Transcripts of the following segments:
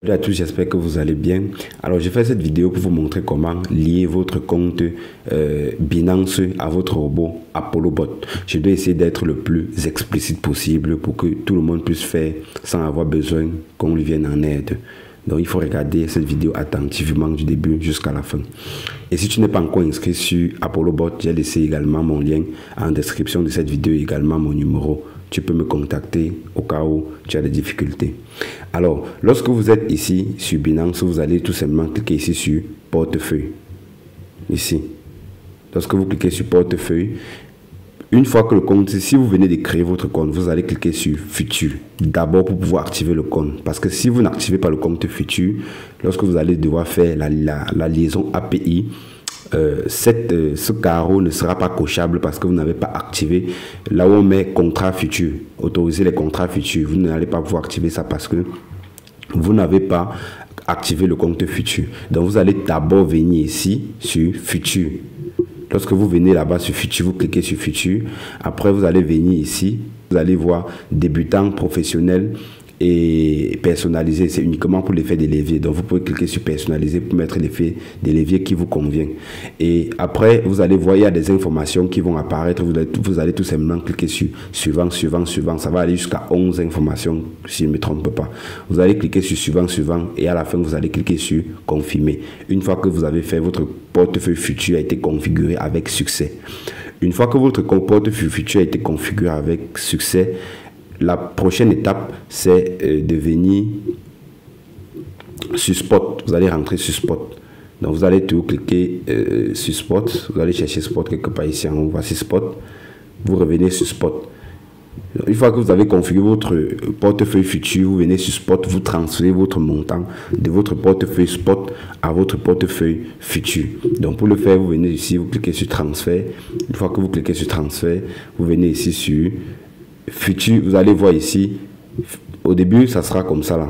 Salut à tous, j'espère que vous allez bien. Alors, je fais cette vidéo pour vous montrer comment lier votre compte Binance à votre robot ApolloBot. Je dois essayer d'être le plus explicite possible pour que tout le monde puisse faire sans avoir besoin qu'on lui vienne en aide. Donc, il faut regarder cette vidéo attentivement du début jusqu'à la fin. Et si tu n'es pas encore inscrit sur ApolloBot, j'ai laissé également mon lien en description de cette vidéo, également mon numéro. Tu peux me contacter au cas où tu as des difficultés. Alors, lorsque vous êtes ici sur Binance, vous allez tout simplement cliquer ici sur portefeuille. Ici. Lorsque vous cliquez sur portefeuille, une fois que le compte, si vous venez de créer votre compte, vous allez cliquer sur futur. D'abord pour pouvoir activer le compte. Parce que si vous n'activez pas le compte futur, lorsque vous allez devoir faire la liaison API, ce carreau ne sera pas cochable parce que vous n'avez pas activé là où on met contrat futur, autoriser les contrats futurs. Vous n'allez pas pouvoir activer ça parce que vous n'avez pas activé le compte futur. Donc vous allez d'abord venir ici sur futur. Lorsque vous venez là-bas sur futur, vous cliquez sur futur. Après vous allez venir ici, vous allez voir débutant, professionnel et personnalisé. C'est uniquement pour l'effet des leviers. Donc vous pouvez cliquer sur personnaliser pour mettre l'effet des leviers qui vous convient. Et après vous allez voir, il y a des informations qui vont apparaître. Vous allez tout simplement cliquer sur suivant, suivant, suivant. Ça va aller jusqu'à 11 informations si je ne me trompe pas. Vous allez cliquer sur suivant, suivant et à la fin vous allez cliquer sur confirmer. Une fois que vous avez fait, votre portefeuille futur a été configuré avec succès. Une fois que votre portefeuille futur a été configuré avec succès, la prochaine étape, c'est de venir sur Spot. Vous allez rentrer sur Spot. Donc, vous allez tout cliquer sur Spot. Vous allez chercher Spot quelque part ici en haut. Voici Spot. Vous revenez sur Spot. Donc, une fois que vous avez configuré votre portefeuille futur, vous venez sur Spot, vous transférez votre montant de votre portefeuille Spot à votre portefeuille futur. Donc, pour le faire, vous venez ici, vous cliquez sur Transfert. Une fois que vous cliquez sur Transfert, vous venez ici sur futur, vous allez voir ici, au début ça sera comme ça là,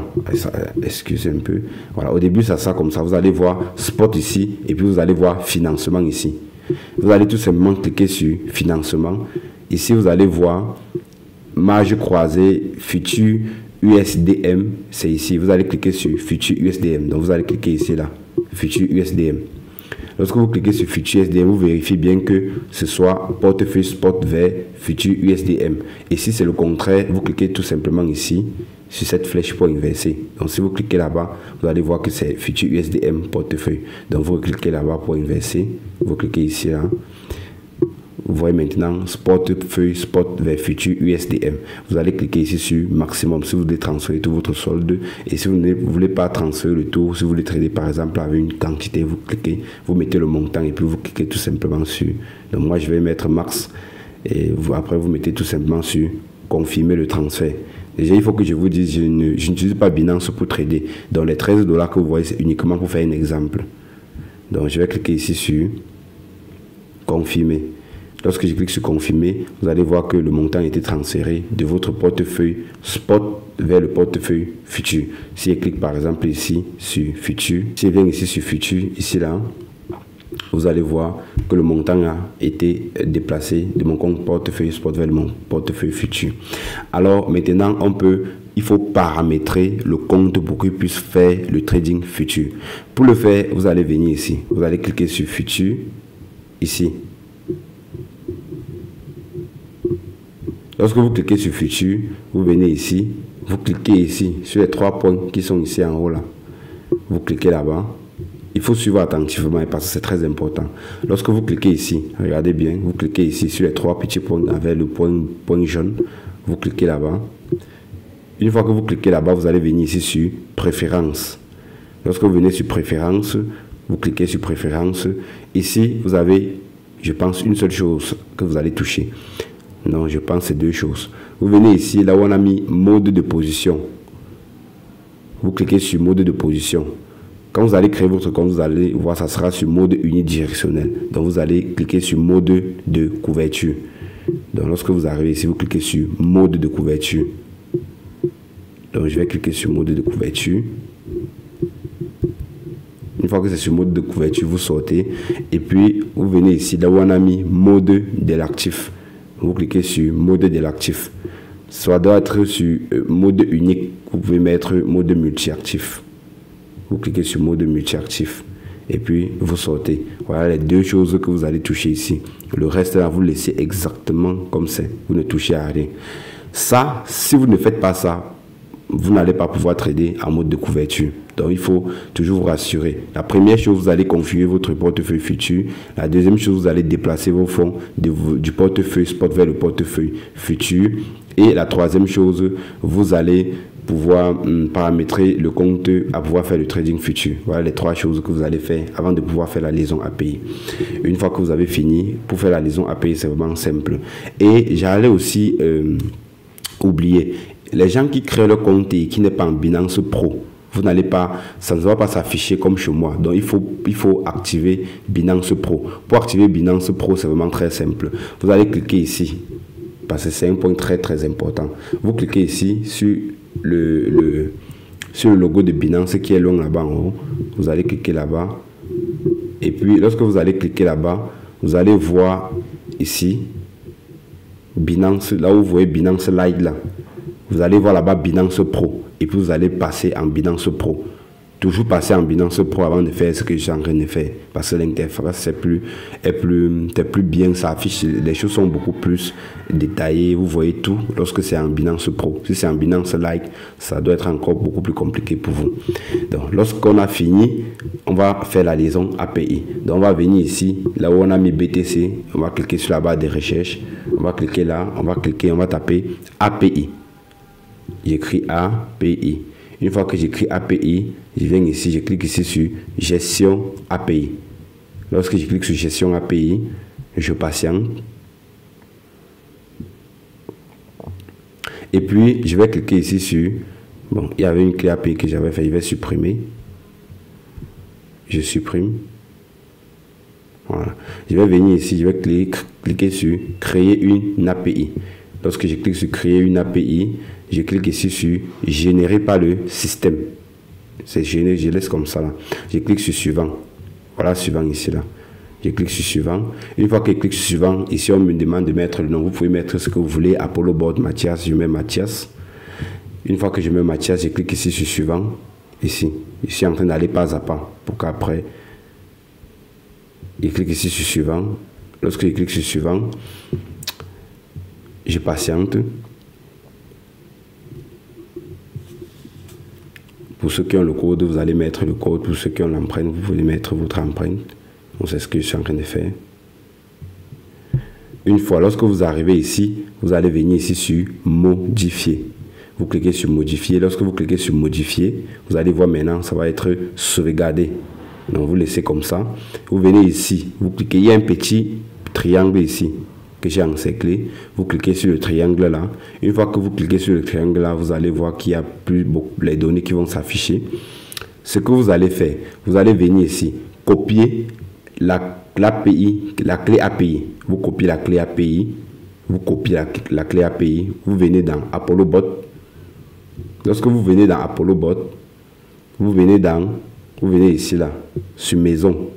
excusez un peu, voilà, au début ça sera comme ça, vous allez voir Spot ici, et puis vous allez voir financement ici. Vous allez tout simplement cliquer sur financement, ici vous allez voir marge croisée, futur USDM, c'est ici, vous allez cliquer sur futur USDM, donc vous allez cliquer ici là, futur USDM. Lorsque vous cliquez sur Futur USDM, vous vérifiez bien que ce soit portefeuille Spot vers Futur USDM. Et si c'est le contraire, vous cliquez tout simplement ici sur cette flèche pour inverser. Donc si vous cliquez là-bas, vous allez voir que c'est Futur USDM portefeuille. Donc vous cliquez là-bas pour inverser. Vous cliquez ici là. Vous voyez maintenant portefeuille Spot vers Futur USDM. Vous allez cliquer ici sur maximum si vous voulez transférer tout votre solde. Et si vous ne voulez pas transférer le tout, si vous voulez trader par exemple avec une quantité, vous cliquez, vous mettez le montant et puis vous cliquez tout simplement sur. Donc moi je vais mettre max et après vous mettez tout simplement sur confirmer le transfert. Déjà il faut que je vous dise, je n'utilise pas Binance pour trader. Donc les 13 $ que vous voyez c'est uniquement pour faire un exemple. Donc je vais cliquer ici sur confirmer. Lorsque je clique sur confirmer, vous allez voir que le montant a été transféré de votre portefeuille Spot vers le portefeuille futur. Si je clique par exemple ici sur futur, si je viens ici sur futur, ici là, vous allez voir que le montant a été déplacé de mon compte portefeuille Spot vers mon portefeuille futur. Alors maintenant, il faut paramétrer le compte pour qu'il puisse faire le trading futur. Pour le faire, vous allez venir ici, vous allez cliquer sur futur, ici. Lorsque vous cliquez sur futur, vous venez ici, vous cliquez ici sur les 3 points qui sont ici en haut là. Vous cliquez là-bas. Il faut suivre attentivement parce que c'est très important. Lorsque vous cliquez ici, regardez bien, vous cliquez ici sur les 3 petits points avec le point jaune. Vous cliquez là-bas. Une fois que vous cliquez là-bas, vous allez venir ici sur préférences. Lorsque vous venez sur préférences, vous cliquez sur préférences. Ici, vous avez, je pense, une seule chose que vous allez toucher. Non, je pense que c'est 2 choses. Vous venez ici, là où on a mis mode de position. Vous cliquez sur mode de position. Quand vous allez créer votre compte, vous allez voir, ça sera sur mode unidirectionnel. Donc vous allez cliquer sur mode de couverture. Donc lorsque vous arrivez ici, vous cliquez sur mode de couverture. Donc je vais cliquer sur mode de couverture. Une fois que c'est sur mode de couverture, vous sortez. Et puis vous venez ici, là où on a mis mode de l'actif. Vous cliquez sur mode de l'actif. Ça doit être sur mode unique. Vous pouvez mettre mode multi-actif. Vous cliquez sur mode multi-actif. Et puis, vous sortez. Voilà les deux choses que vous allez toucher ici. Le reste, là, vous laissez exactement comme c'est. Vous ne touchez à rien. Ça, si vous ne faites pas ça, vous n'allez pas pouvoir trader en mode de couverture. Donc, il faut toujours vous rassurer. La première chose, vous allez configurer votre portefeuille futur. La deuxième chose, vous allez déplacer vos fonds du portefeuille spot vers le portefeuille futur. Et la troisième chose, vous allez pouvoir paramétrer le compte à pouvoir faire le trading futur. Voilà les trois choses que vous allez faire avant de pouvoir faire la liaison API. Une fois que vous avez fini, pour faire la liaison API, c'est vraiment simple. Et j'allais aussi oublier, les gens qui créent leur compte et qui n'est pas en Binance Pro, vous n'allez pas, ça ne va pas s'afficher comme chez moi. Donc il faut activer Binance Pro. Pour activer Binance Pro, c'est vraiment très simple. Vous allez cliquer ici, parce que c'est un point très très important. Vous cliquez ici sur le logo de Binance qui est long là-bas en haut. Vous allez cliquer là-bas. Et puis lorsque vous allez cliquer là-bas, vous allez voir ici Binance, là où vous voyez Binance Lite là. Vous allez voir là-bas Binance Pro. Et puis vous allez passer en Binance Pro. Toujours passer en Binance Pro avant de faire ce que je suis en train de faire. Parce que l'interface est plus bien, ça affiche, les choses sont beaucoup plus détaillées. Vous voyez tout lorsque c'est en Binance Pro. Si c'est en Binance Lite, ça doit être encore beaucoup plus compliqué pour vous. Donc lorsqu'on a fini, on va faire la liaison API. Donc on va venir ici, là où on a mis BTC, on va cliquer sur la barre de recherche. On va cliquer là, on va taper API. J'écris API. Une fois que j'écris API, je viens ici, je clique ici sur gestion API. Lorsque je clique sur gestion API, je patiente. Et puis, je vais cliquer ici sur, bon, il y avait une clé API que j'avais fait, je vais supprimer. Je supprime. Voilà. Je vais venir ici, je vais cliquer sur créer une API. Lorsque je clique sur créer une API, je clique ici sur générer par le système. C'est généré, je laisse comme ça là. Je clique sur suivant. Voilà, suivant ici là. Je clique sur suivant. Une fois que je clique sur suivant, ici on me demande de mettre le nom. Vous pouvez mettre ce que vous voulez. Apollo Board Mathias, je mets Mathias. Une fois que je mets Mathias, je clique ici sur suivant. Ici. Je suis en train d'aller pas à pas pour qu'après, je clique ici sur suivant. Lorsque je clique sur suivant, je patiente. Pour ceux qui ont le code, vous allez mettre le code. Pour ceux qui ont l'empreinte, vous pouvez mettre votre empreinte. Donc c'est ce que je suis en train de faire. Une fois, lorsque vous arrivez ici, vous allez venir ici sur modifier. Vous cliquez sur modifier. Lorsque vous cliquez sur modifier, vous allez voir maintenant, ça va être sauvegardé. Donc vous laissez comme ça. Vous venez ici, vous cliquez, il y a un petit triangle ici que j'ai encerclé. Vous cliquez sur le triangle là. Une fois que vous cliquez sur le triangle là, vous allez voir qu'il y a plus beaucoup les données qui vont s'afficher. Ce que vous allez faire, vous allez venir ici, copier l'API, la clé API. Vous copiez la clé API. Vous copiez la clé API. Vous venez dans Apollo Bot. Lorsque vous venez dans Apollo Bot, vous venez ici là, sur maison.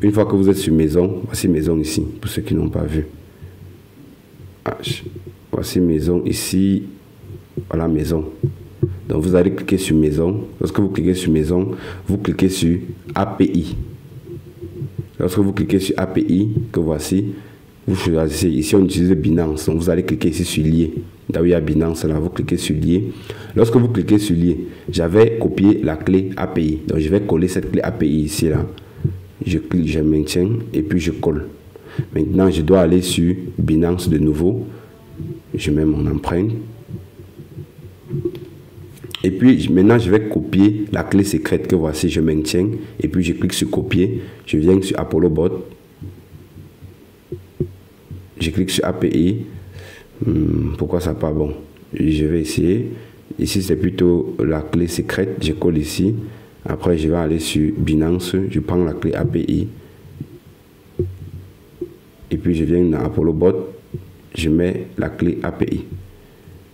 Une fois que vous êtes sur maison, voici maison ici, pour ceux qui n'ont pas vu. Voici maison ici, voilà maison. Donc vous allez cliquer sur maison. Lorsque vous cliquez sur maison, vous cliquez sur API. Lorsque vous cliquez sur API, que voici, vous choisissez, ici on utilise Binance, donc vous allez cliquer ici sur lier. Là où il y a Binance, là, vous cliquez sur lier. Lorsque vous cliquez sur lier, j'avais copié la clé API. Donc je vais coller cette clé API ici, là. Je clique, je maintiens et puis je colle. Maintenant, je dois aller sur Binance de nouveau. Je mets mon empreinte. Et puis maintenant, je vais copier la clé secrète que voici. Je maintiens et puis je clique sur copier. Je viens sur Apollo Bot. Je clique sur API. Pourquoi ça pas bon? Je vais essayer. Ici, c'est plutôt la clé secrète. Je colle ici. Après, je vais aller sur Binance, je prends la clé API. Et puis, je viens dans Apollo Bot, je mets la clé API.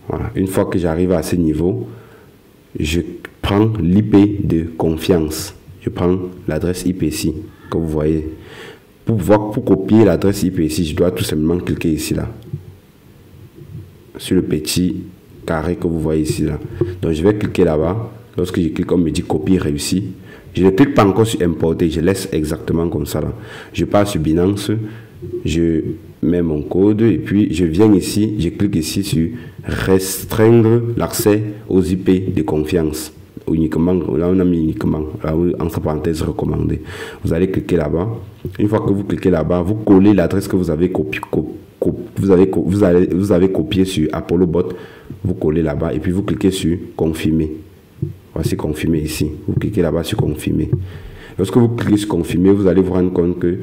Voilà. Une fois que j'arrive à ce niveau, je prends l'IP de confiance. Je prends l'adresse IP ici, que vous voyez. Pour copier l'adresse IP ici, je dois tout simplement cliquer ici, là. Sur le petit carré que vous voyez ici, là. Donc, je vais cliquer là-bas. Lorsque je clique, on me dit copier réussi. Je ne clique pas encore sur importer, je laisse exactement comme ça là. Je pars sur Binance, je mets mon code et puis je viens ici, je clique ici sur restreindre l'accès aux IP de confiance. Uniquement, là on a mis uniquement, là, entre parenthèses recommandé. Vous allez cliquer là-bas. Une fois que vous cliquez là-bas, vous collez l'adresse que vous avez vous avez copié sur ApolloBot, vous collez là-bas et puis vous cliquez sur confirmer. Voici confirmer ici. Vous cliquez là-bas sur confirmer. Lorsque vous cliquez sur confirmer, vous allez vous rendre compte que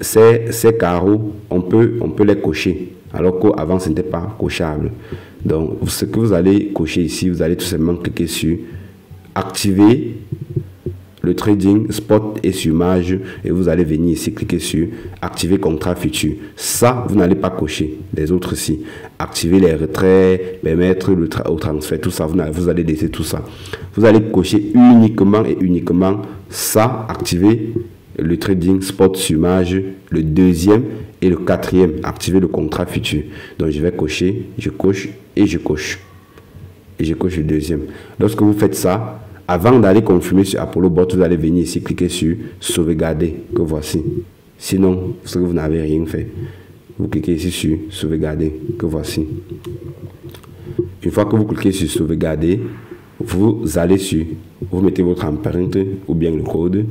ces carreaux, on peut les cocher. Alors qu'avant, ce n'était pas cochable. Donc, ce que vous allez cocher ici, vous allez tout simplement cliquer sur activer le trading spot et sur marge et vous allez venir ici cliquer sur activer contrat futur. Ça, vous n'allez pas cocher. Les autres ici. Activer les retraits, permettre au transfert, tout ça, vous allez laisser tout ça. Vous allez cocher uniquement et uniquement ça, activer le trading spot sur marge, le deuxième et le quatrième, activer le contrat futur. Donc je vais cocher, je coche et je coche. Et je coche le deuxième. Lorsque vous faites ça, avant d'aller confirmer sur ApolloBot, vous allez venir ici cliquer sur sauvegarder, que voici. Sinon, parce que vous n'avez rien fait, vous cliquez ici sur sauvegarder, que voici. Une fois que vous cliquez sur sauvegarder, vous allez sur, vous mettez votre empreinte ou bien le code.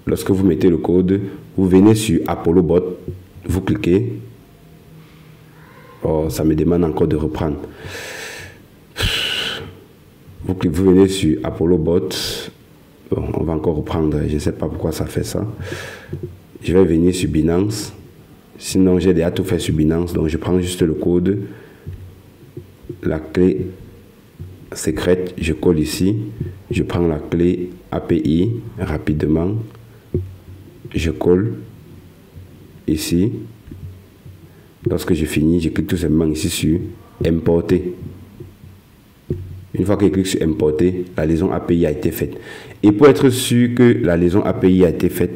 Lorsque vous mettez le code, vous venez sur ApolloBot, vous cliquez. Oh, ça me demande encore de reprendre. Vous venez sur ApolloBot. Bon, on va encore reprendre. Je ne sais pas pourquoi ça fait ça. Je vais venir sur Binance. Sinon, j'ai déjà tout fait sur Binance. Donc, je prends juste le code. La clé secrète. Je colle ici. Je prends la clé API rapidement. Je colle ici. Lorsque je finis, je clique tout simplement ici sur importer. Une fois que je clique sur importer, la liaison API a été faite. Et pour être sûr que la liaison API a été faite,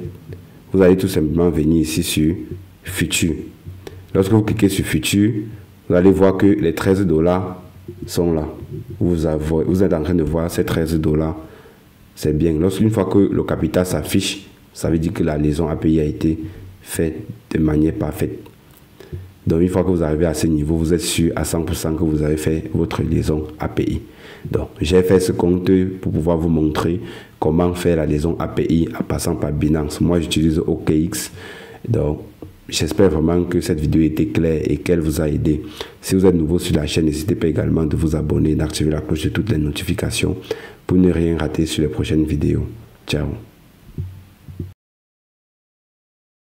vous allez tout simplement venir ici sur futur. Lorsque vous cliquez sur futur, vous allez voir que les 13 $ sont là. Vous êtes en train de voir ces 13 $. C'est bien. Lorsqu'une fois que le capital s'affiche, ça veut dire que la liaison API a été faite de manière parfaite. Donc, une fois que vous arrivez à ce niveau, vous êtes sûr à 100% que vous avez fait votre liaison API. Donc, j'ai fait ce compte pour pouvoir vous montrer comment faire la liaison API en passant par Binance. Moi, j'utilise OKX. Donc, j'espère vraiment que cette vidéo était claire et qu'elle vous a aidé. Si vous êtes nouveau sur la chaîne, n'hésitez pas également de vous abonner, d'activer la cloche de toutes les notifications pour ne rien rater sur les prochaines vidéos. Ciao.